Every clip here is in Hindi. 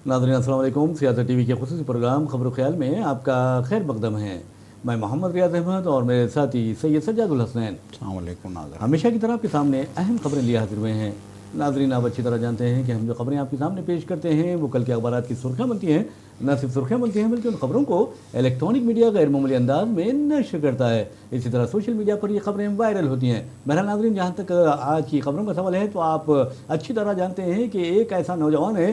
नाज़रीन अस्सलाम वालेकुम। सियासत टीवी के खुसूसी प्रोग्राम खबर ख्याल में आपका खैर मकदम है। मैं मोहम्मद रियाज अहमद और मेरे साथी सैयद सज्जादुल हसनैन। अस्सलाम वालेकुम नाज़रीन। हमेशा की तरह आपके सामने अहम खबरें लिए हाजिर हुए हैं। नाज़रीन, आप अच्छी तरह जानते हैं कि हम जो खबरें आपके सामने पेश करते हैं वो कल के अखबारात की सुर्खियाँ बनती हैं। न सिर्फ सुर्खियाँ बनती हैं बल्कि उन खबरों को इलेक्ट्रॉनिक मीडिया गैर मामूली अंदाज में नशर करता है। इसी तरह सोशल मीडिया पर ये खबरें वायरल होती हैं। बहरहाल नाज़रीन, जहाँ तक आज की खबरों का सवाल है तो आप अच्छी तरह जानते हैं कि एक ऐसा नौजवान है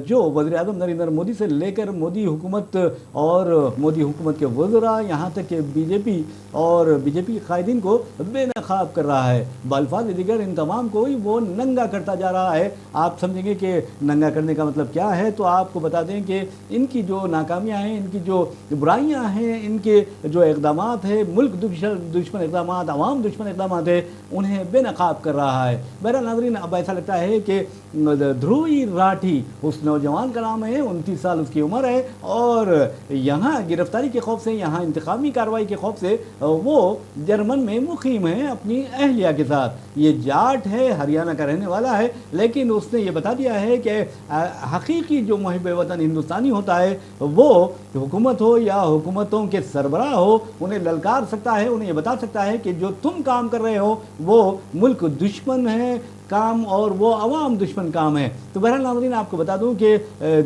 जो वज़ीर-ए-आज़म नरेंद्र मोदी से लेकर मोदी हुकूमत और मोदी हुकूमत के वज़रा यहाँ तक कि बीजेपी और बीजेपी के कायदीन को बेनकाब कर रहा है। बाल्फाज़ दीगर इन तमाम को वो नंगा करता जा रहा है। आप समझेंगे कि नंगा करने का मतलब क्या है, तो आपको बता दें कि इनकी जो नाकामियाँ हैं, इनकी जो बुराइयाँ हैं, इनके जो इक़दामात हैं, मुल्क दुश्मन इक़दामात, अवाम दुश्मन इक़दामात है, उन्हें बेनकाब कर रहा है। बहरहाल नाज़रीन, अब ऐसा लगता है कि ध्रुव राठी उस नौजवान का नाम है, 29 साल उसकी उम्र है और यहाँ गिरफ्तारी के खौफ से, यहाँ इंतकामी कार्रवाई के खौफ से वो जर्मन में मुकीम है अपनी अहलिया के साथ। ये जाट है, हरियाणा का रहने वाला है, लेकिन उसने ये बता दिया है कि हकीकी जो मुहिब वतन हिंदुस्तानी होता है वो हुकूमत हो या हुकूमतों के सरबराह हो, उन्हें ललकार सकता है, उन्हें ये बता सकता है कि जो तुम काम कर रहे हो वो मुल्क दुश्मन है काम और वो अवाम दुश्मन काम है। तो बहरहाल नाज़रीन, आपको बता दूं कि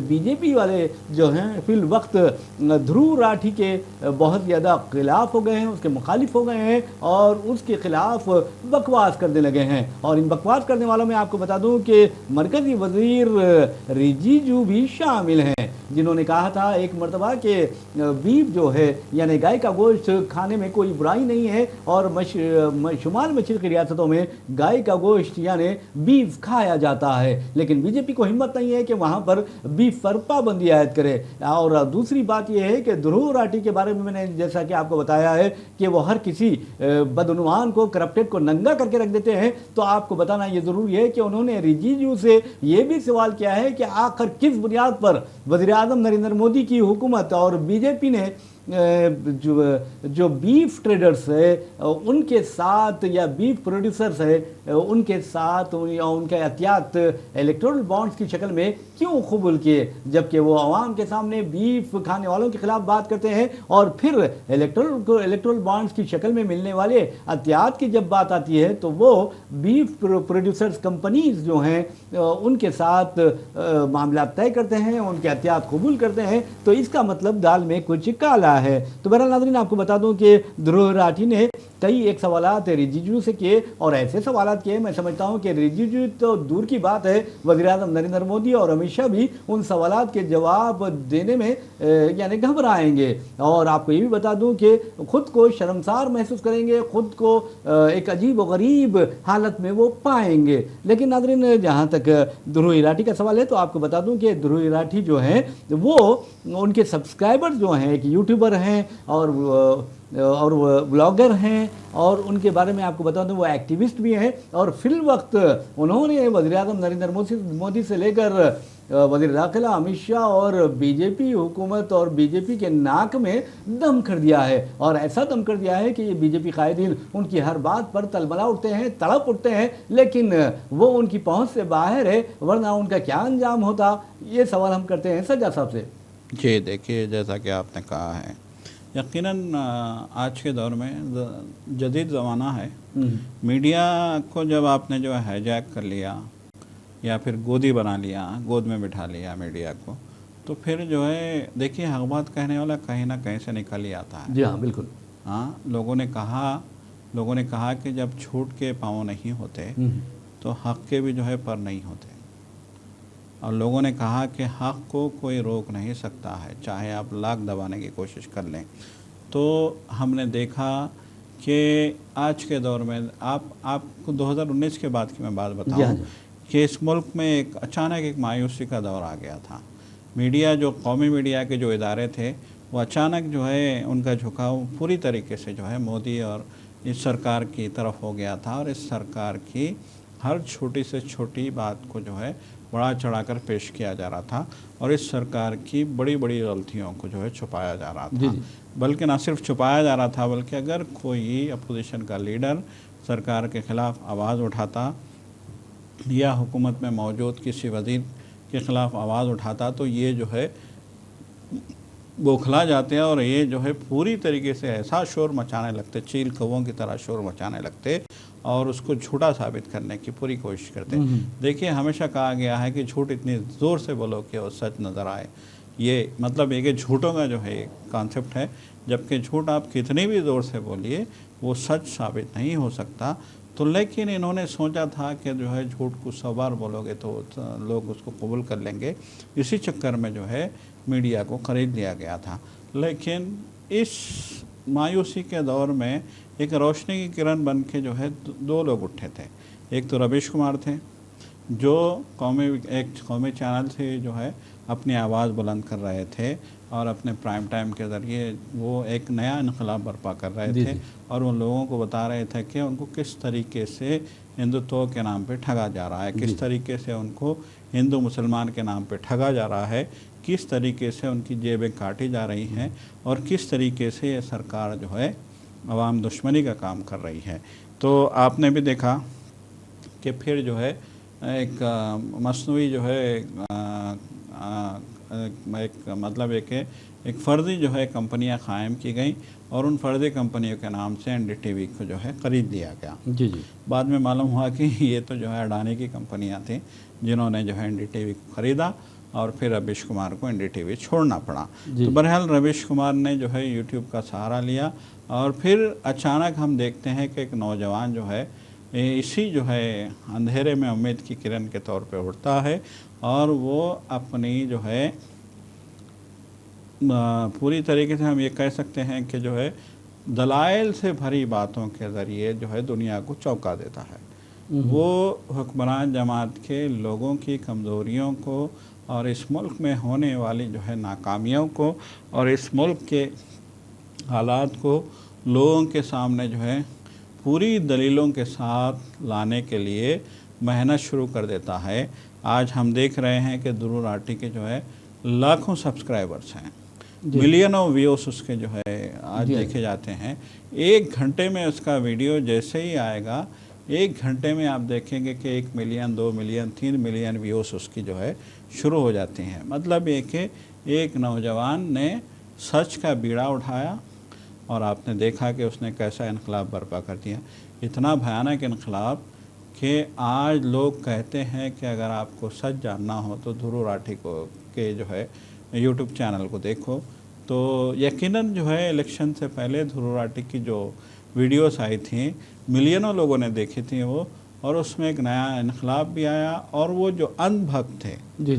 बीजेपी वाले जो हैं फिल वक्त ध्रुव राठी के बहुत ज़्यादा खिलाफ हो गए हैं, उसके मुखालिफ हो गए हैं और उसके खिलाफ बकवास करने लगे हैं। और इन बकवास करने वालों में आपको बता दूं कि मरकज़ी वज़ीर रिजिजू भी शामिल हैं, जिन्होंने कहा था एक मरतबा कि बीफ जो है यानी गाय का गोश्त खाने में कोई बुराई नहीं है और शुमाल मशरक़ी रियासतों में गाय का गोश्त यानी बीफ खाया जाता है, लेकिन बीजेपी को हिम्मत नहीं है कि वहाँ पर बीफ पर पाबंदी आयद करे। और दूसरी बात यह है कि ध्रुव राठी के बारे में मैंने जैसा कि आपको बताया है कि वो हर किसी बदनुमान को, करप्टेड को नंगा करके रख देते हैं। तो आपको बताना ये ज़रूरी है कि उन्होंने रिजिजू से ये भी सवाल किया है कि आखिर किस बुनियाद पर वज़ीर-ए-आज़म नरेंद्र मोदी की हुकूमत और बीजेपी ने जो बीफ ट्रेडर्स है उनके साथ या बीफ प्रोड्यूसर्स है उनके साथ या उनके एहतियात इलेक्टोरल बॉन्ड्स की शक्ल में क्यों कबूल किए, जबकि वो आवाम के सामने बीफ खाने वालों के खिलाफ बात करते हैं और फिर इलेक्टोरल बॉन्ड्स की शक्ल में मिलने वाले एहतियात की जब बात आती है तो वो बीफ प्रोड्यूसर्स कंपनीज जो हैं उनके साथ मामला तय करते हैं, उनके एहतियात कबूल करते हैं। तो इसका मतलब दाल में कुछ काला है। तो बहरहाल नाज़रीन, आपको बता दूं कि ध्रुव राठी ने कई एक सवालात रिजिजू से किए और ऐसे सवालात किए, मैं समझता हूं कि रिजिजू तो दूर की बात है, वज़ीर-ए-आज़म नरेंद्र मोदी और अमित शाह भी उन सवालात के जवाब देने में यानी घबराएंगे। और आपको ये भी बता दूं कि खुद को शर्मसार महसूस करेंगे, खुद को एक अजीब व गरीब हालत में वो पाएंगे। लेकिन नाज़रीन, जहाँ तक ध्रुव राठी का सवाल है तो आपको बता दूं कि ध्रुव राठी जो हैं वो उनके सब्सक्राइबर्स जो हैं एक यूट्यूबर हैं और ब्लॉगर हैं और उनके बारे में आपको बता दूं वो एक्टिविस्ट भी हैं और फिल वक्त उन्होंने वज़ीर-ए-आज़म नरेंद्र मोदी से लेकर वज़ीर दाखिला अमित शाह और बीजेपी हुकूमत और बीजेपी के नाक में दम कर दिया है। और ऐसा दम कर दिया है कि ये बीजेपी कायदीन उनकी हर बात पर तलमला उठते हैं, तड़प उठते हैं, लेकिन वो उनकी पहुंच से बाहर है, वरना उनका क्या अंजाम होता, ये सवाल हम करते हैं सज्जा साहब से। जी देखिए, जैसा कि आपने कहा है, यकीनन आज के दौर में जदीद ज़माना है। मीडिया को जब आपने जो है हाईजैक कर लिया या फिर गोदी बना लिया, गोद में बिठा लिया मीडिया को, तो फिर जो है देखिए हक बात कहने वाला कहीं ना कहीं से निकल ही आता है। जी हाँ, बिल्कुल। हाँ, लोगों ने कहा कि जब छूट के पाँव नहीं होते तो हक के भी जो है पर नहीं होते। और लोगों ने कहा कि हक को कोई रोक नहीं सकता है, चाहे आप लाख दबाने की कोशिश कर लें। तो हमने देखा कि आज के दौर में आपको 2019 के बाद की मैं बात बताऊं कि इस मुल्क में एक अचानक एक मायूसी का दौर आ गया था। मीडिया, जो कौमी मीडिया के जो इदारे थे, वो अचानक जो है उनका झुकाव पूरी तरीके से जो है मोदी और इस सरकार की तरफ हो गया था और इस सरकार की हर छोटी से छोटी बात को जो है बढ़ा चढ़ाकर पेश किया जा रहा था और इस सरकार की बड़ी बड़ी गलतियों को जो है छुपाया जा रहा था। बल्कि ना सिर्फ छुपाया जा रहा था, बल्कि अगर कोई अपोजिशन का लीडर सरकार के ख़िलाफ़ आवाज़ उठाता या हुकूमत में मौजूद किसी वज़ीर के ख़िलाफ़ आवाज़ उठाता तो ये जो है बौखला जाते हैं और ये जो है पूरी तरीके से ऐसा शोर मचाने लगते, चील कौवों की तरह शोर मचाने लगते और उसको झूठा साबित करने की पूरी कोशिश करते। देखिए, हमेशा कहा गया है कि झूठ इतनी ज़ोर से बोलो कि वो सच नज़र आए। ये मतलब एक झूठों का जो है कॉन्सेप्ट है, जबकि झूठ आप कितनी भी ज़ोर से बोलिए वो सच साबित नहीं हो सकता। तो लेकिन इन्होंने सोचा था कि जो है झूठ को 100 बार बोलोगे तो लोग उसको कबूल कर लेंगे। इसी चक्कर में जो है मीडिया को ख़रीद लिया गया था। लेकिन इस मायूसी के दौर में एक रोशनी की किरण बन के जो है दो लोग उठे थे। एक तो रवीश कुमार थे जो एक कौमी चैनल से जो है अपनी आवाज़ बुलंद कर रहे थे और अपने प्राइम टाइम के ज़रिए वो एक नया इनकलाब बर्पा कर रहे थे और उन लोगों को बता रहे थे कि उनको किस तरीके से हिंदुत्व के नाम पे ठगा जा रहा है, किस तरीके से उनको हिंदू मुसलमान के नाम पे ठगा जा रहा है, किस तरीके से उनकी जेबें काटी जा रही हैं और किस तरीके से ये सरकार जो है अवाम दुश्मनी का काम कर रही है। तो आपने भी देखा कि फिर जो है एक मसनूई जो है एक फ़र्ज़ी जो है कंपनियां कायम की गई और उन फ़र्ज़ी कंपनियों के नाम से एनडीटीवी को जो है ख़रीद लिया गया। बाद में मालूम हुआ कि ये तो जो है अडानी की कंपनियां थी जिन्होंने जो है एनडीटीवी को ख़रीदा और फिर रवीश कुमार को एनडीटीवी छोड़ना पड़ा। तो बहरहाल रवीश कुमार ने जो है यूट्यूब का सहारा लिया और फिर अचानक हम देखते हैं कि एक नौजवान जो है इसी जो है अंधेरे में उम्मीद की किरण के तौर पे उठता है और वो अपनी जो है पूरी तरीके से हम ये कह सकते हैं कि जो है दलाइल से भरी बातों के ज़रिए जो है दुनिया को चौंका देता है। वो हुक्मरान जमात के लोगों की कमज़ोरियों को और इस मुल्क में होने वाली जो है नाकामियों को और इस मुल्क के हालात को लोगों के सामने जो है पूरी दलीलों के साथ लाने के लिए मेहनत शुरू कर देता है। आज हम देख रहे हैं कि ध्रुव राठी के जो है लाखों सब्सक्राइबर्स हैं, मिलियनों व्यूज़ उसके जो है आज देखे जाते हैं। 1 घंटे में उसका वीडियो जैसे ही आएगा, 1 घंटे में आप देखेंगे कि 1 मिलियन, 2 मिलियन, 3 मिलियन व्यूज़ उसकी जो है शुरू हो जाती हैं। मतलब ये कि एक नौजवान ने सच का बीड़ा उठाया और आपने देखा कि उसने कैसा इनकलाब बर्पा कर दिया। इतना भयानक इनकलाब कि आज लोग कहते हैं कि अगर आपको सच जानना हो तो ध्रुव राठी को के जो है यूट्यूब चैनल को देखो। तो यकीनन जो है इलेक्शन से पहले ध्रुव राठी की जो वीडियोस आई थी मिलियनों लोगों ने देखी थी वो, और उसमें एक नया इनकलाब भी आया और वो जो अंधभक्त थे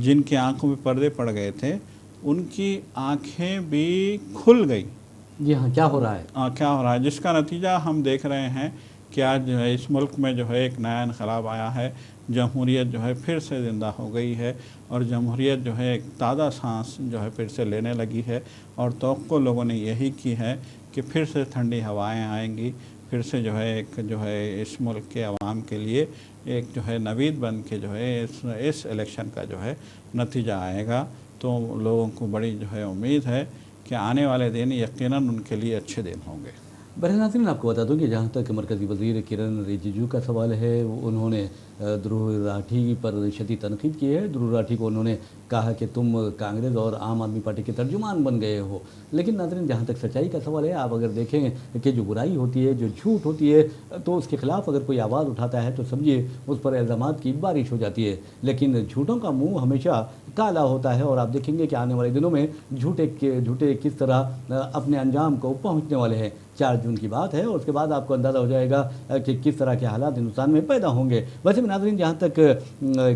जिनकी आंखों में पर्दे पड़ गए थे उनकी आंखें भी खुल गई। जी हाँ, क्या हो रहा है? क्या हो रहा है, जिसका नतीजा हम देख रहे हैं कि आज जो है इस मुल्क में जो है एक नया इनकलाब आया है। जमहूरियत जो है फिर से ज़िंदा हो गई है और जमहूरियत जो है एक ताज़ा सांस जो है फिर से लेने लगी है और तवक्को लोगों ने यही की है कि फिर से ठंडी हवाएं आएंगी, फिर से जो है एक जो है इस मुल्क के अवाम के लिए एक जो है नवीद बन के जो है इस इलेक्शन का जो है नतीजा आएगा। तो लोगों को बड़ी जो है उम्मीद है कि आने वाले दिन यकीनन उनके लिए अच्छे दिन होंगे। बहरहाल नाज़रीन, आपको बता दूं कि जहां तक मरकज़ी वज़ीर किरण रिजिजू का सवाल है, उन्होंने ध्रुव राठी पर शदीद तनकीद की है। ध्रुव राठी को उन्होंने कहा कि तुम कांग्रेस और आम आदमी पार्टी के तर्जुमान बन गए हो। लेकिन नाज़रीन, जहाँ तक सच्चाई का सवाल है, आप अगर देखें कि जो बुराई होती है, जो झूठ होती है, तो उसके ख़िलाफ़ अगर कोई आवाज़ उठाता है तो समझिए उस पर इल्ज़ामात की बारिश हो जाती है। लेकिन झूठों का मुँह हमेशा काला होता है और आप देखेंगे कि आने वाले दिनों में झूठे किस तरह अपने अंजाम को पहुँचने वाले हैं। 4 जून की बात है और उसके बाद आपको अंदाज़ा हो जाएगा कि किस तरह के हालात हिंदुस्तान में पैदा होंगे। वैसे में नाज़रीन, जहाँ तक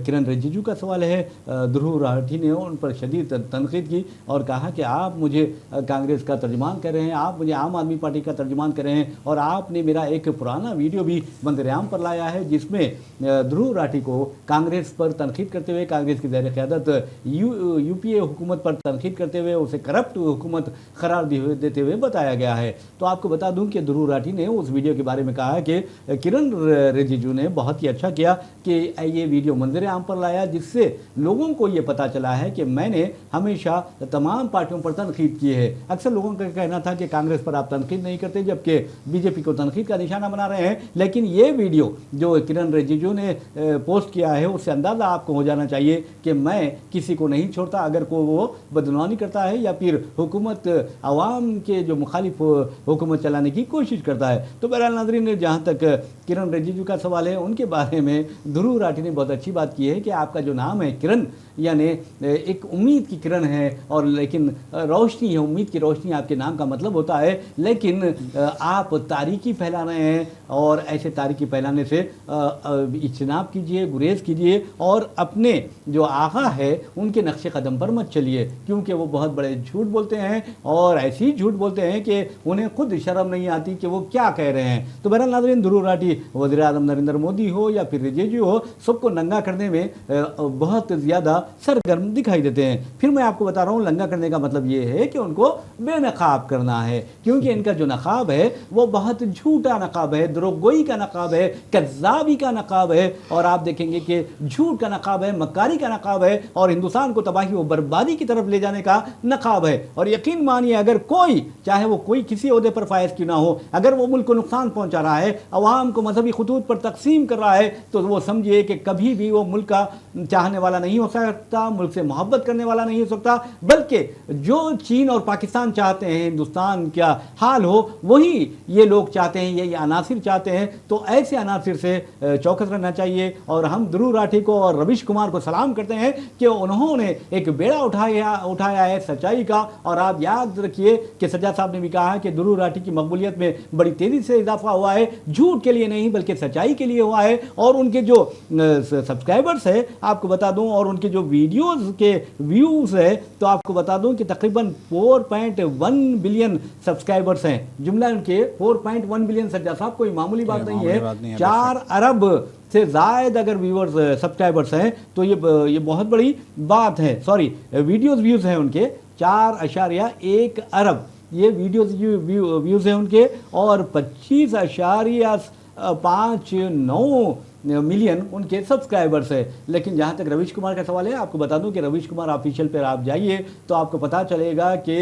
किरण रिजिजू का सवाल है, ध्रुव राठी ने उन पर शदीद तनकीद की और कहा कि आप मुझे कांग्रेस का तर्जुमान कर रहे हैं, आप मुझे आम आदमी पार्टी का तर्जुमान कर रहे हैं और आपने मेरा एक पुराना वीडियो भी मंजर-ए-आम पर लाया है जिसमें ध्रुव राठी को कांग्रेस पर तनकीद करते हुए, कांग्रेस की ज़ेर क़यादत यूपीए हुकूमत पर तनकीद करते हुए उसे करप्ट हुकूमत करार देते हुए बताया गया है। तो आपको बता दूं कि ध्रुव राठी ने उस वीडियो के बारे में कहा है कि किरण रिजिजू ने बहुत ही अच्छा किया कि ये वीडियो मंजर आम पर लाया, जिससे लोगों को ये पता चला है कि मैंने हमेशा तमाम पार्टियों पर तनकीद की है। अक्सर लोगों का कहना था कि कांग्रेस पर आप तनकीद नहीं करते, जबकि बीजेपी को तनकीद का निशाना बना रहे हैं। लेकिन ये वीडियो जो किरण रिजिजू ने पोस्ट किया है, उससे अंदाज़ा आपको हो जाना चाहिए कि मैं किसी को नहीं छोड़ता। अगर कोई वो बदनामी करता है या फिर हुकूमत आवाम के जो मुखालिफ हुकूमत चलाने की कोशिश करता है। तो बहरहाल नाज़रीन, जहाँ तक किरण रिजिजू का सवाल है, उनके बारे में ध्रुव राठी ने बहुत अच्छी बात की है कि आपका जो नाम है किरण, यानी एक उम्मीद की किरण है, और लेकिन रोशनी है, उम्मीद की रोशनी आपके नाम का मतलब होता है। लेकिन आप तारीकी फैला रहे हैं, और ऐसे तारीकी फैलाने से इज्तनाब कीजिए, गुरेज कीजिए, और अपने जो आका है उनके नक्शे कदम पर मत चलिए, क्योंकि वो बहुत बड़े झूठ बोलते हैं, और ऐसे ही झूठ बोलते हैं कि उन्हें खुद शर्म नहीं आती कि वो क्या कह रहे हैं। तो बहरहाल नाज़रीन, ध्रुव राठी वज़ीर आज़म नरेंद्र मोदी हो या फिर रिजिजू हो, सबको नंगा करने में बहुत ज़्यादा सरगर्म दिखाई देते हैं। फिर मैं आपको बता रहा हूँ, नंगा करने का मतलब ये है कि उनको बेनकाब करना है, क्योंकि इनका जो नकाब है वो बहुत झूठा नकाब है, द्रोगोई का नकाब है, कज़्ज़ाबी का नकाब है, और आप देखेंगे कि झूठ का नकाब है, मक्कारी का नकाब है, और हिंदुस्तान को तबाही व बर्बादी की तरफ ले जाने का नकाब है। और यकीन मानिए, अगर कोई, चाहे वो कोई किसी ओहदे पर फायज क्यों ना हो, अगर वो मुल्क को नुकसान पहुंचा रहा है, अवाम को मजहबी खतूत पर तकसीम कर रहा है, तो वो समझिए कि कभी भी वो मुल्क का चाहने वाला नहीं हो सकता, मुल्क से मोहब्बत करने वाला नहीं हो सकता। बल्कि जो चीन और पाकिस्तान चाहते हैं हिंदुस्तान का हाल हो, वही ये लोग चाहते हैं, ये अनासिर चाहते हैं। तो ऐसे अनासिर से चौकस रहना चाहिए। और हम ध्रुव राठी को और रवीश कुमार को सलाम करते हैं कि उन्होंने एक बेड़ा उठाया है सच्चाई का। और आप याद रखिए कि सज्जाद साहब ने भी कहा है कि ध्रुव राठी की मकबूलियत में बड़ी तेज़ी से इजाफा हुआ है, झूठ के लिए नहीं बल्कि सच्चाई के लिए हुआ है। और उनके जो सब्सक्राइबर्स है आपको बता दूं, और उनके जो वीडियोस के व्यूज़ है, तो आपको बता दूं कि तकरीबन 4.1 बिलियन सब्सक्राइबर्स हैं। जुमला उनके 4.1 बिलियन, सज्जाद साहब कोई मामूली बात नहीं है। 4 अरब से ज़ायद अगर व्यूअर्स सब्सक्राइबर्स हैं तो ये बहुत बड़ी बात है। सॉरी, वीडियोज़ व्यूज़ हैं उनके 4.1 अरब, ये वीडियोज़ व्यूज़ हैं उनके, और 25.59 मिलियन उनके सब्सक्राइबर्स है। लेकिन जहाँ तक रवीश कुमार का सवाल है, आपको बता दूं कि रवीश कुमार ऑफिशियल पर आप जाइए तो आपको पता चलेगा कि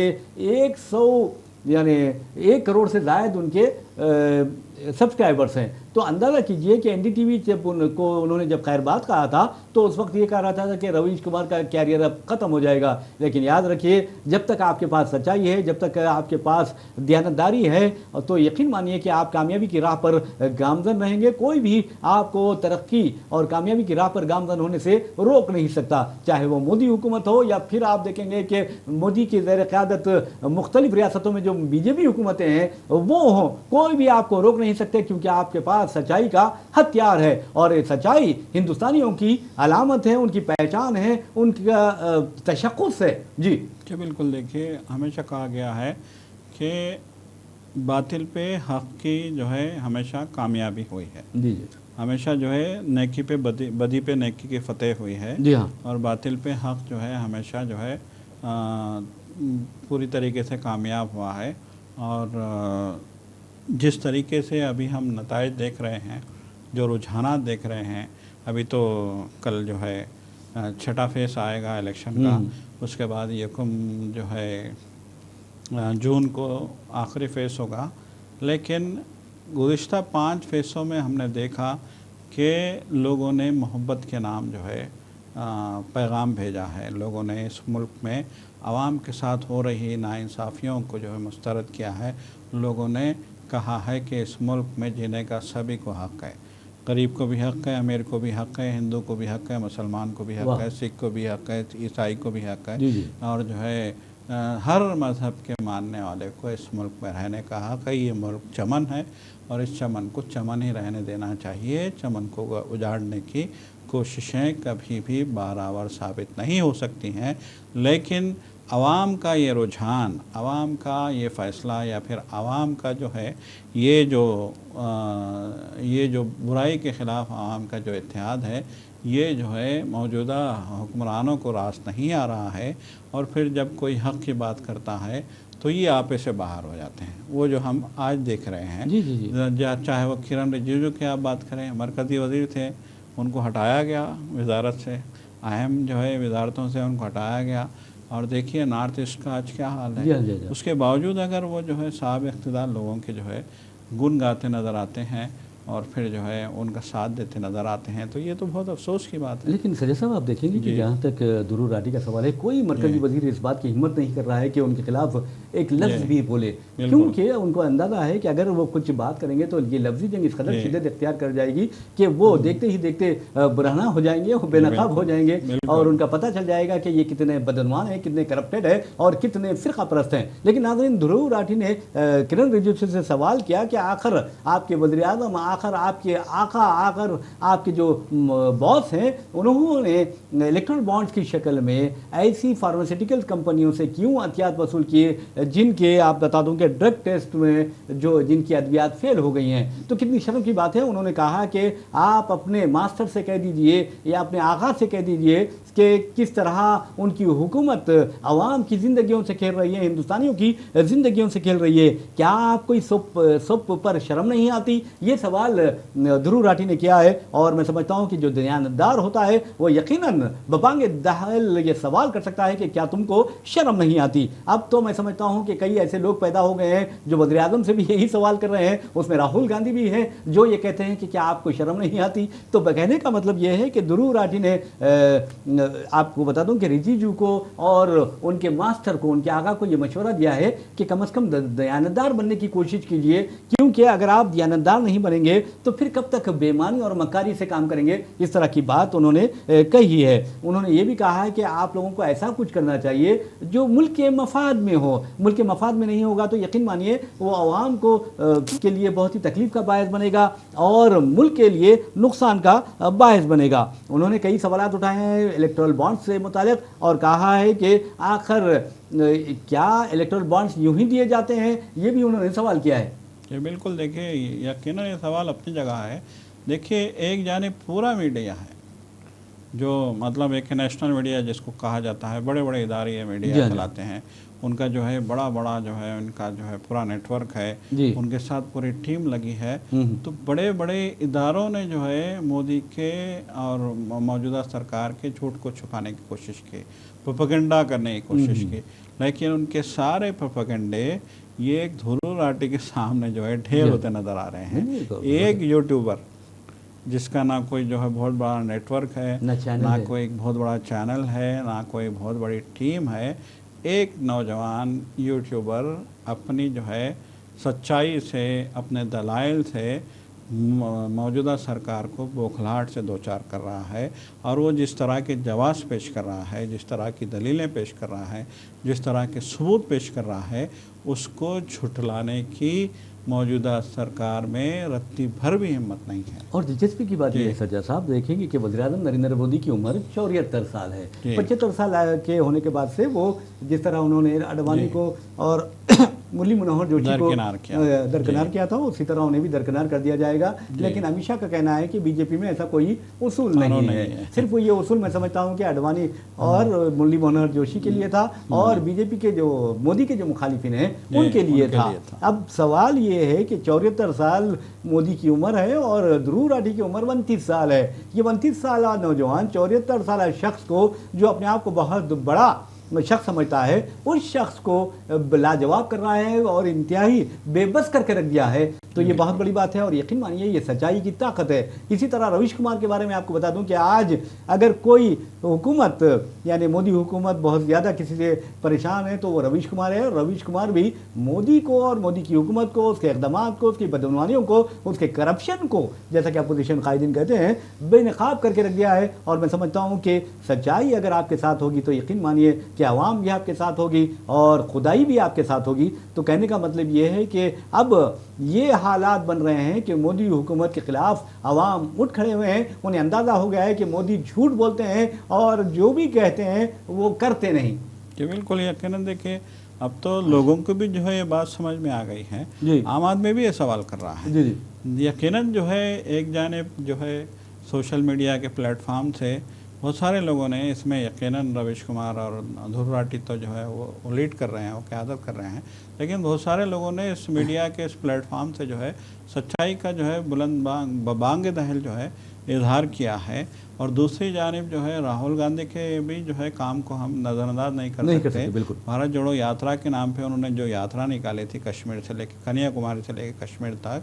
1 करोड़ से ज़ायद उनके सब्सक्राइबर्स हैं। तो अंदाज़ा कीजिए कि एनडीटीवी जब उन्होंने जब खैरबात कहा था तो उस वक्त ये कहा रहा था कि रवीश कुमार का कैरियर अब ख़त्म हो जाएगा। लेकिन याद रखिए, जब तक आपके पास सच्चाई है, जब तक आपके पास दयानतदारी है, तो यकीन मानिए कि आप कामयाबी की राह पर गामजन रहेंगे। कोई भी आपको तरक्की और कामयाबी की राह पर गामजन होने से रोक नहीं सकता, चाहे वो मोदी हुकूमत हो या फिर आप देखेंगे कि मोदी की ज़ेर क़यादत मुख्तलिफ रियासतों में जो बीजेपी हुकूमतें हैं वो हों, कोई भी आपको रोक नहीं सकते, क्योंकि आपके पास सच्चाई का हथियार है। और ये सच्चाई हिंदुस्तानियों की अलामत है, उनकी पहचान है, उनका तशख़्ख़ुस है। जी बिल्कुल। देखिए, हमेशा कहा गया है कि बातिल पे हक़ की जो है हमेशा कामयाबी हुई है। जी, हमेशा जो है नेकी पे बदी पे नेकी की फ़तेह हुई है। जी हाँ। और बातिल पे हक़ जो है हमेशा जो है पूरी तरीके से कामयाब हुआ है। और जिस तरीके से अभी हम नताइज देख रहे हैं, जो रुझानात देख रहे हैं, अभी तो कल जो है छठा फेस आएगा इलेक्शन का, उसके बाद यकम जो है जून को आखिरी फेस होगा। लेकिन गुज़िश्ता 5 फेसों में हमने देखा कि लोगों ने मोहब्बत के नाम जो है पैगाम भेजा है। लोगों ने इस मुल्क में आवाम के साथ हो रही नाइंसाफ़ियों को जो है मुस्तरद किया है। लोगों ने कहा है कि इस मुल्क में जीने का सभी को हक़ है, गरीब को भी हक़ है, अमीर को भी हक़ है, हिंदू को भी हक़ है, मुसलमान को भी हक़ है, सिख को भी हक़ है, ईसाई को भी हक़ है। और जो है हर मज़हब के मानने वाले को इस मुल्क में रहने का हक़ है। ये मुल्क चमन है और इस चमन को चमन ही रहने देना चाहिए। चमन को उजाड़ने की कोशिशें कभी भी बारावर साबित नहीं हो सकती हैं। लेकिन आवाम का ये रुझान, आवाम का ये फ़ैसला या फिर आवाम का जो है ये जो बुराई के ख़िलाफ़ आवाम का जो इत्तेहाद है, ये जो है मौजूदा हुक्मरानों को रास नहीं आ रहा है, और फिर जब कोई हक़ की बात करता है तो ये आपे से बाहर हो जाते हैं। वो जो हम आज देख रहे हैं, जी जी जी, चाहे वो किरण रिजिजू की आप बात करें, मरकज़ी वज़ीर थे, उनको हटाया गया वजारत से, अहम जो है वजारतों से उनको हटाया गया। और देखिए नॉर्थ ईस्ट का आज क्या हाल जी हाँ, है। जी हाँ। उसके बावजूद अगर वो जो है साहब इक़्तिदार लोगों के जो है गुण गाते नज़र आते हैं और फिर जो है उनका साथ देते नज़र आते हैं, तो ये तो बहुत अफसोस की बात है। लेकिन सजय साहब, आप देखेंगे कि जी। जहाँ तक दुरूर राठी का सवाल है, कोई मरकजी जी। वजीर इस बात की हिम्मत नहीं कर रहा है कि उनके खिलाफ एक लफ्ज़ जी। भी बोले, बिल्कुल। क्योंकि उनको अंदाज़ा है कि अगर वो कुछ बात करेंगे तो ये लफ्ज़ी जंग इस कदर जी। शिद्दत इख्तियार कर जाएगी कि वो देखते ही देखते बरहना हो जाएंगे, वो बेनकाब हो जाएंगे, बिल्कुल। और उनका पता चल जाएगा कि ये कितने बदनवान हैं, कितने करप्टेड है और कितने फ़िरका परस्त हैं। लेकिन नाज़रीन, दुरूर राठी ने किरण रिजिजू से सवाल किया कि आखिर आपके वज़ीर आज़म, आखिर आपके आका, आखिर आपके जो बॉस हैं, उन्होंने इलेक्ट्रल बॉन्ड्स की शक्ल में ऐसी फार्मास्यूटिकल कंपनियों से क्यों अतियात वसूल किए जिनके, आप बता दूं कि ड्रग टेस्ट में जो जिनकी अद्वियात फेल हो गई हैं। तो कितनी शर्म की बात है। उन्होंने कहा कि आप अपने मास्टर से कह दीजिए या अपने आगा से कह दीजिए कि किस तरह उनकी हुकूमत अवाम की ज़िंदगियों से खेल रही है, हिंदुस्तानियों की ज़िंदगियों से खेल रही है। क्या आपको इस सुप पर शर्म नहीं आती? ये सवाल दुरूर राठी ने किया है। और मैं समझता हूँ कि जो दयानतदार होता है वो यकीनन बपांगे दहल ये सवाल कर सकता है कि क्या तुमको शर्म नहीं आती? अब तो मैं समझता हूँ कि कई ऐसे लोग पैदा हो गए हैं जो वज़ीर आज़म से भी यही सवाल कर रहे हैं। उसमें राहुल गांधी भी हैं जो ये कहते हैं कि क्या आपको शर्म नहीं आती? तो कहने का मतलब ये है कि दुरूर राठी ने आपको बता दूं कि रिजिजू को और उनके मास्टर को, उनके आगा को ये मशवरा दिया है कि कम से कम दयानतदार बनने की कोशिश कीजिए, क्योंकि अगर आप दयानतदार नहीं बनेंगे तो फिर कब तक बेईमानी और मक्कारी से काम करेंगे। इस तरह की बात उन्होंने कही है। उन्होंने ये भी कहा है कि आप लोगों को ऐसा कुछ करना चाहिए जो मुल्क के मफाद में हो। मुल्क के मफाद में नहीं होगा तो यकीन मानिए वो आवाम को के लिए बहुत ही तकलीफ का बायस बनेगा और मुल्क के लिए नुकसान का बायस बनेगा। उन्होंने कई सवाल उठाए हैं इलेक्टोरल बॉन्ड्स से मुतालिक और कहा है कि आखिर क्या इलेक्टोरल बॉन्ड्स यूं ही दिए जाते हैं, ये भी उन्होंने सवाल किया है। ये बिल्कुल, देखिए यकीनन ये सवाल अपनी जगह है। देखिए एक जाने पूरा मीडिया है जो मतलब एक नेशनल मीडिया जिसको कहा जाता है, बड़े बड़े इदारे ये मीडिया चलाते हैं, उनका जो है बड़ा बड़ा जो है उनका जो है पूरा नेटवर्क है, उनके साथ पूरी टीम लगी है। तो बड़े बड़े इदारों ने जो है मोदी के और मौजूदा सरकार के झूठ को छुपाने की कोशिश की, प्रोपेगेंडा करने की कोशिश की, लेकिन उनके सारे प्रोपेगेंडे ये एक दुरूर राठी के सामने जो है ढेर होते नज़र आ रहे हैं। एक यूट्यूबर जिसका ना कोई जो है बहुत बड़ा नेटवर्क है, ना कोई एक बहुत बड़ा चैनल है, ना कोई बहुत बड़ी टीम है, एक नौजवान यूट्यूबर अपनी जो है सच्चाई से, अपने दलाइल से मौजूदा सरकार को बौखलाहट से दो चार कर रहा है। और वो जिस तरह के जवाब पेश कर रहा है, जिस तरह की दलीलें पेश कर रहा है, जिस तरह के सबूत पेश कर रहा है, उसको झुठलाने की मौजूदा सरकार में रत्ती भर भी हिम्मत नहीं है। और दिलचस्पी की बात यह है सज्जा साहब, देखेंगे कि वज़ीर-ए-आज़म नरेंद्र मोदी की उम्र 74 साल है। 75 साल के होने के बाद से वो जिस तरह उन्होंने अडवाणी को और मुरली मनोहर जोशी को दरकिनार किया था, उसी तरह उन्हें भी दरकिनार कर दिया जाएगा। लेकिन अमित शाह का कहना है कि बीजेपी में ऐसा कोई उसूल नहीं है। सिर्फ ये उसूल मैं समझता हूँ कि अडवाणी और मुरली मनोहर जोशी के लिए था और बीजेपी के जो मोदी के जो मुखालिफिन हैं उनके लिए था। अब सवाल ये है कि 74 साल मोदी की उम्र है और दुरूर राठी की उम्र 29 साल है। ये 29 साल नौजवान 74 साल शख्स को, जो अपने आप को बहुत बड़ा शख्स समझता है, उस शख्स को लाजवाब कर रहा है और इंतहाई बेबस करके रख दिया है। तो ये बहुत बड़ी बात है और यकीन मानिए ये सच्चाई की ताकत है। इसी तरह रवीश कुमार के बारे में आपको बता दूं कि आज अगर कोई हुकूमत यानी मोदी हुकूमत बहुत ज़्यादा किसी से परेशान है तो वो रवीश कुमार है। और रवीश कुमार भी मोदी को और मोदी की हुकूमत को, उसके इक़दाम को, उसकी बदनवानियों को, उसके करप्शन को, जैसा कि अपोजिशन कायदीन कहते हैं, बेनकाब करके रख दिया है। और मैं समझता हूँ कि सच्चाई अगर आपके साथ होगी तो यकीन मानिए कि आवाम भी आपके साथ होगी और खुदाई भी आपके साथ होगी। तो कहने का मतलब ये है कि अब ये हालात बन रहे हैं कि मोदी हुकूमत के खिलाफ आवाम उठ खड़े हुए हैं। उन्हें अंदाज़ा हो गया है कि मोदी झूठ बोलते हैं और जो भी कहते हैं वो करते नहीं। जी बिल्कुल, यकीनन देखिए अब तो लोगों को भी जो है ये बात समझ में आ गई है। आम आदमी भी ये सवाल कर रहा है। यकीनन जो है एक जानिब जो है सोशल मीडिया के प्लेटफॉर्म से बहुत सारे लोगों ने इसमें यकीनन रवीश कुमार और ध्रुव राठी तो जो है वो लीड कर रहे हैं, वो क़यादत कर रहे हैं, लेकिन बहुत सारे लोगों ने इस मीडिया के इस प्लेटफॉर्म से जो है सच्चाई का जो है बुलंद बांग दहल जो है इजहार किया है। और दूसरी जानिब जो है राहुल गांधी के भी जो है काम को हम नज़रअंदाज नहीं कर सकते। बिल्कुल। भारत जोड़ो यात्रा के नाम पे उन्होंने जो यात्रा निकाली थी कश्मीर से लेकर कन्याकुमारी से लेकर कश्मीर तक,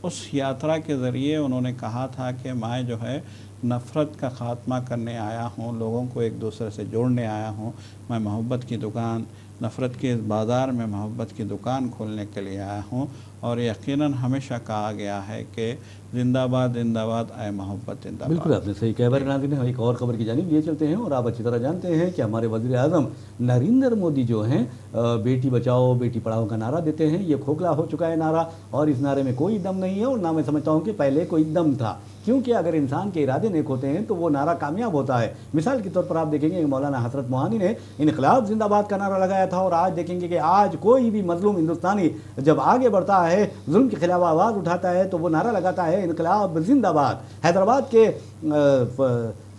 उस यात्रा के ज़रिए उन्होंने कहा था कि मैं जो है नफ़रत का ख़ात्मा करने आया हूँ, लोगों को एक दूसरे से जोड़ने आया हूँ, मैं मोहब्बत की दुकान, नफ़रत के इस बाज़ार में मोहब्बत की दुकान खोलने के लिए आया हूँ। और यकीनन हमेशा कहा गया है कि जिंदाबाद जिंदाबाद आए मोहब्बत जिंदाबाद। बिल्कुल आपने सही कहा। बार नाज़रीन, हम एक और खबर की जानिब लिए चलते हैं। और आप अच्छी तरह जानते हैं कि हमारे वज़ीर आज़म नरेंद्र मोदी जो हैं बेटी बचाओ बेटी पढ़ाओ का नारा देते हैं। ये खोखला हो चुका है नारा, और इस नारे में कोई दम नहीं है, और ना मैं समझता हूँ कि पहले कोई दम था, क्योंकि अगर इंसान के इरादे नेक होते हैं तो वो नारा कामयाब होता है। मिसाल के तौर पर आप देखेंगे कि मौलाना हसरत मोहानी ने इनकलाब जिंदाबाद का नारा लगाया था, और आज देखेंगे कि आज कोई भी मजलूम हिंदुस्तानी जब आगे बढ़ता है, जुल्म के खिलाफ आवाज़ उठाता है, तो वो नारा लगाता है इनकलाब जिंदाबाद। हैदराबाद के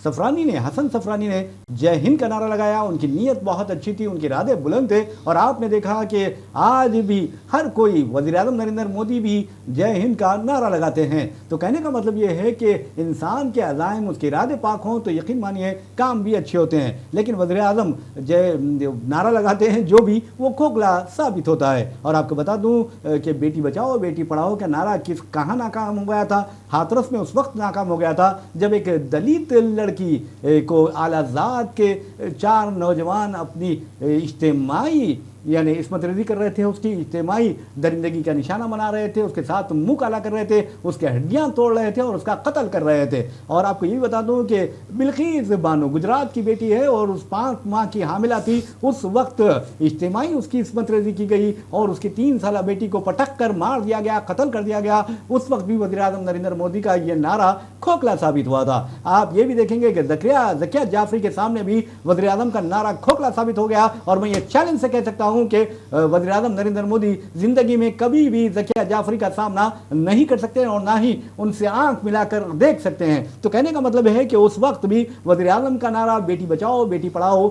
सफरानी ने, हसन सफरानी ने जय हिंद का नारा लगाया। उनकी नीयत बहुत अच्छी थी, उनके इरादे बुलंद थे, और आपने देखा कि आज भी हर कोई, वज़ीर आज़म नरेंद्र मोदी भी जय हिंद का नारा लगाते हैं। तो कहने का मतलब ये है कि इंसान के अज़ाइम, उसके इरादे पाक हों तो यकीन मानिए काम भी अच्छे होते हैं। लेकिन वज़ीर आज़म जय नारा लगाते हैं जो भी, वो खोखला साबित होता है। और आपको बता दूँ कि बेटी बचाओ बेटी पढ़ाओ का नारा कहाँ नाकाम हो गया था? हाथरस में उस वक्त नाकाम हो गया था जब एक दलित लड़की को आलाजाद के 4 नौजवान अपनी इज्तिमाई यानी इस्मत रेज़ी कर रहे थे, उसकी इज्तिमाई दरिंदगी का निशाना बना रहे थे, उसके साथ मुंह काला कर रहे थे, उसके हड्डियां तोड़ रहे थे और उसका कत्ल कर रहे थे। और आपको ये भी बता दूं कि बिल्किस बानो गुजरात की बेटी है और उस 5 माह की हामिला थी। उस वक्त इज्तिमाई उसकी इस्मत रेज़ी की गई और उसकी 3 साला बेटी को पटक कर मार दिया गया, कत्ल कर दिया गया। उस वक्त भी वज़ीर आज़म नरेंद्र मोदी का ये नारा खोखला साबित हुआ था। आप ये भी देखेंगे कि ज़किया जाफरी के सामने भी वज़ीर आज़म का नारा खोखला साबित हो गया। और मैं ये चैलेंज से कह सकता हूं कि वज़ीर आज़म नरेंद्र मोदी जिंदगी में कभी भी ज़किया जाफरी का सामना नहीं कर सकते और ना ही उनसे आंख मिलाकर देख सकते हैं। तो कहने का मतलब है कि उस वक्त भी वज़ीर आज़म का नारा बेटी बचाओ बेटी पढ़ाओ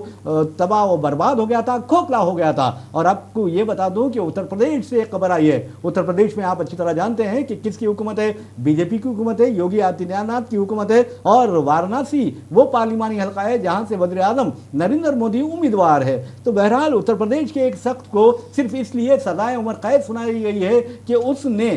तबाह और बर्बाद हो गया था, खोखला हो गया था। और आपको ये बता दूं कि उत्तर प्रदेश से एक खबर आई है। उत्तर प्रदेश में आप अच्छी तरह जानते हैं कि किसकी हुकूमत है? बीजेपी की हुकूमत है, योगी आदित्यनाथ की हुकूमत है। और वाराणसी वो पार्लिमानी हल्का है जहां से वज़ीर आज़म नरेंद्र मोदी उम्मीदवार है। तो बहरहाल उत्तर प्रदेश के एक शख्स को सिर्फ इसलिए सजाए उम्र कैद सुनाई गई है कि उसने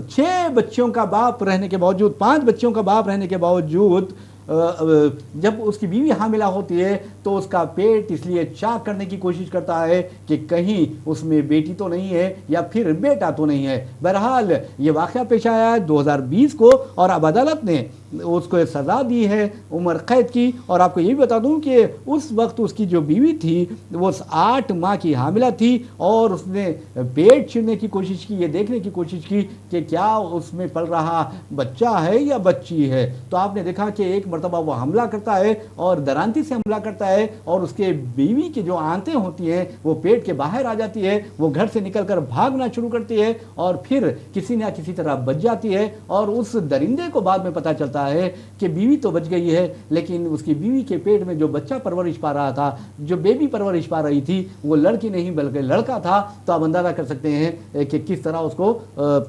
6 बच्चों का बाप रहने के बावजूद, 5 बच्चों का बाप रहने के बावजूद, जब उसकी बीवी हामिला होती है तो उसका पेट इसलिए चाक करने की कोशिश करता है कि कहीं उसमें बेटी तो नहीं है या फिर बेटा तो नहीं है। बहरहाल ये वाक़या पेश आया है 2020 को और अब अदालत ने उसको सज़ा दी है उम्र कैद की। और आपको ये भी बता दूं कि उस वक्त उसकी जो बीवी थी वो 8 माह की हामिला थी और उसने पेट छीनने की कोशिश की, ये देखने की कोशिश की कि क्या उसमें पल रहा बच्चा है या बच्ची है। तो आपने देखा कि एक मरतबा वो हमला करता है और दरांती से हमला करता है और उसके बीवी की जो आंतें होती हैं वो पेट के बाहर आ जाती है। वो घर से निकलकर भागना शुरू करती है और फिर किसी ना किसी तरह बच जाती है। और उस दरिंदे को बाद में पता चलता है कि बीवी तो बच गई है, लेकिन उसकी बीवी के पेट में जो बच्चा परवरिश पा रहा था, जो बेबी परवरिश पा रही थी, वो लड़की नहीं बल्कि लड़का था। तो आप अंदाजा कर सकते हैं कि किस तरह उसको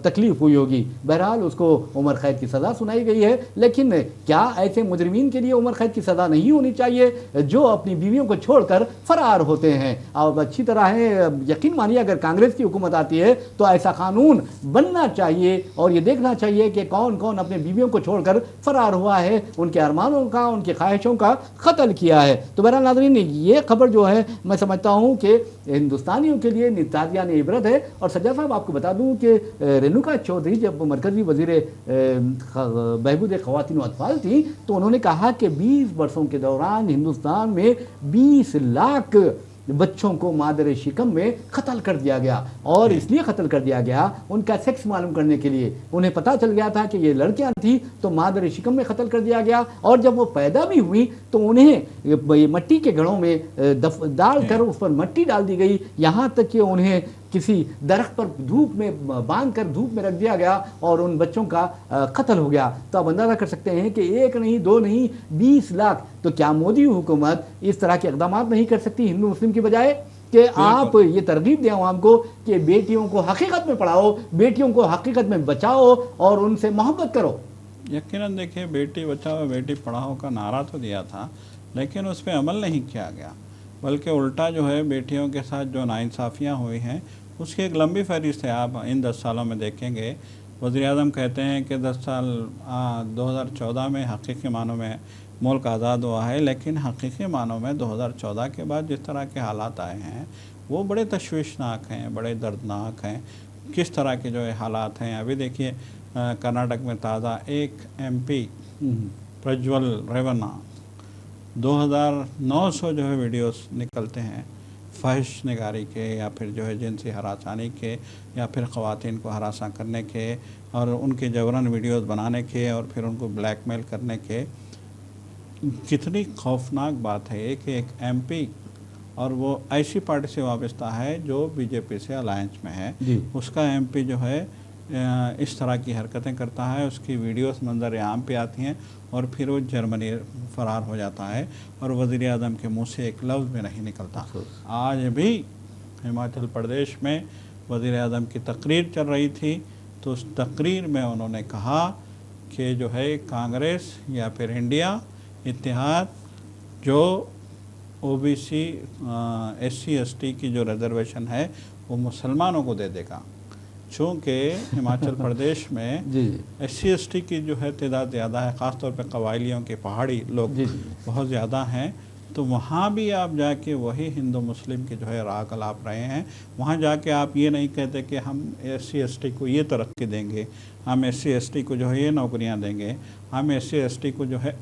तकलीफ हुई होगी। बहरहाल उसको उम्र कैद की सज़ा सुनाई गई है। लेकिन क्या ऐसे मुजरिमीन के लिए उम्र कैद की सज़ा नहीं होनी चाहिए जो अपनी बीवियों को छोड़कर फरार होते हैं? अब अच्छी तरह है, यकीन मानिए अगर कांग्रेस की हुकूमत आती है तो ऐसा कानून बनना चाहिए और ये देखना चाहिए कि कौन कौन अपने बीवियों को छोड़कर फरार हुआ है, उनके अरमानों का, उनकी ख्वाहिशों का कत्ल किया है। तो बहरहाल नाज़रीन, ये खबर जो है मैं समझता हूँ कि हिंदुस्तानियों के लिए निताजियान इबरत है। और सज्जा साहब आपको बता दूँ कि रेणुका चौधरी जब मरकज़ी वज़ीर बहबूद ख़वातीन व अतफ़ाल थी तो उन्होंने कहा कि 20 वर्षों के दौरान हिंदुस्तान में 20 लाख बच्चों को मादर शिकम में कत्ल कर दिया गया। और इसलिए कत्ल कर दिया गया उनका सेक्स मालूम करने के लिए। उन्हें पता चल गया था कि ये लड़कियां थी तो मादर शिकम में कत्ल कर दिया गया। और जब वो पैदा भी हुई तो उन्हें मट्टी के घड़ों में डाल कर उस पर मट्टी डाल दी गई, यहाँ तक कि उन्हें किसी दरख्त पर धूप में बांध कर धूप में रख दिया गया और उन बच्चों का कत्ल हो गया। तो आप अंदाज़ा कर सकते हैं कि एक नहीं, दो नहीं, 20 लाख। तो क्या मोदी हुकूमत इस तरह के इक़दाम नहीं कर सकती हिंदू मुस्लिम की बजाय कि आप ये तरगीब दें आवाम को कि बेटियों को हकीकत में पढ़ाओ, बेटियों को हकीकत में बचाओ और उनसे मोहब्बत करो। यकीनन देखिए, बेटी बचाओ बेटी पढ़ाओ का नारा तो दिया था, लेकिन उस पर अमल नहीं किया गया, बल्कि उल्टा जो है बेटियों के साथ जो नाइंसाफ़ियाँ हुई हैं उसकी एक लंबी फहरिस्त है। आप इन 10 सालों में देखेंगे, वज़ीर-ए-आज़म कहते हैं कि 10 साल 2014 में हकीकी मानों में मुल्क आज़ाद हुआ है, लेकिन हकीकी मानों में 2014 के बाद जिस तरह के हालात आए हैं वो बड़े तशवीशनाक हैं, बड़े दर्दनाक हैं। किस तरह के जो है हालात हैं, अभी देखिए कर्नाटक में ताज़ा एक MP प्रज्वल रेवन्ना 2900 जो है वीडियोस निकलते हैं फहश निगारी के, या फिर जो है जिनसी हरासानी के, या फिर ख़वातीन को हरासा करने के और उनके जबरन वीडियोस बनाने के और फिर उनको ब्लैकमेल करने के। कितनी खौफनाक बात है कि एक MP और वो ऐसी पार्टी से वाबस्ता है जो BJP से अलायंस में है, उसका MP जो है इस तरह की हरकतें करता है, उसकी वीडियोस मंजर आम पे आती हैं और फिर वो जर्मनी फ़रार हो जाता है और वज़ीर-ए-आज़म के मुंह से एक लफ्ज़ भी नहीं निकलता। आज भी हिमाचल प्रदेश में वज़ीर-ए-आज़म की तकरीर चल रही थी, तो उस तकरीर में उन्होंने कहा कि जो है कांग्रेस या फिर इंडिया इत्तेहाद जो OBC SC ST की जो रिजर्वेशन है वो मुसलमानों को दे देगा। चूँकि हिमाचल प्रदेश में SC ST की जो है तादाद ज़्यादा है, ख़ास तौर पे कबायलियों के पहाड़ी लोग बहुत ज़्यादा हैं, तो वहाँ भी आप जाके वही हिंदू मुस्लिम के जो है राग अलाप रहे हैं। वहाँ जाके आप ये नहीं कहते कि हम SC ST को ये तरक्की देंगे, हम SC ST को जो है ये नौकरियाँ देंगे, हम SC ST को जो है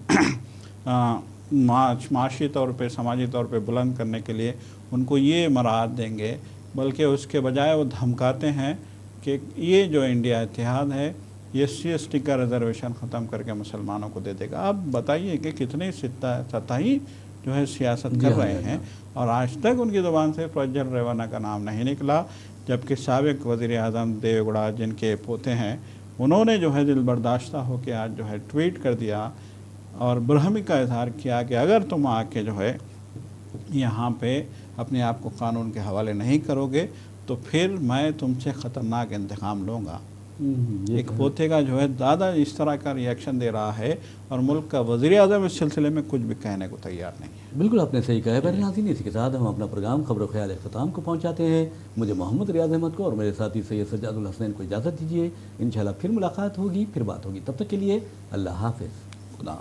माशी तौर पे समाजी तौर पे बुलंद करने के लिए उनको ये मराहत देंगे, बल्कि उसके बजाय वो धमकाते हैं कि ये जो इंडिया इत्तेहाद है ये SC ST का रिजर्वेशन ख़त्म करके मुसलमानों को दे देगा। आप बताइए कि कितनी सतही जो है सियासत कर रहे हैं, और आज तक उनकी ज़ुबान से प्रज्वल रेवन्ना का नाम नहीं निकला, जबकि साबिक़ वज़ीर-ए-आज़म देवेगौड़ा जिनके पोते हैं उन्होंने जो है दिल बर्दाश्ता होकर आज जो है ट्वीट कर दिया और बरहमी का इजहार किया कि अगर तुम आके जो है यहाँ पे अपने आप को कानून के हवाले नहीं करोगे तो फिर मैं तुमसे ख़तरनाक इंतकाम लूँगा। एक पोते का जो है दादा इस तरह का रिएक्शन दे रहा है और मुल्क का वज़ीर-ए-आज़म इस सिलसिले में कुछ भी कहने को तैयार नहीं है। बिल्कुल आपने सही कहा है। पर नाज़रीन, इसी के साथ हम अपना प्रोग्राम खबर ख्याल इख्तिताम को पहुँचाते हैं। मुझे मोहम्मद रियाज अहमद को और मेरे साथी सैयद सज्जादुल हसनैन को इजाज़त दीजिए। इंशाअल्लाह फिर मुलाकात होगी, फिर बात होगी। तब तक के लिए अल्लाह हाफ़िज़। खुदा।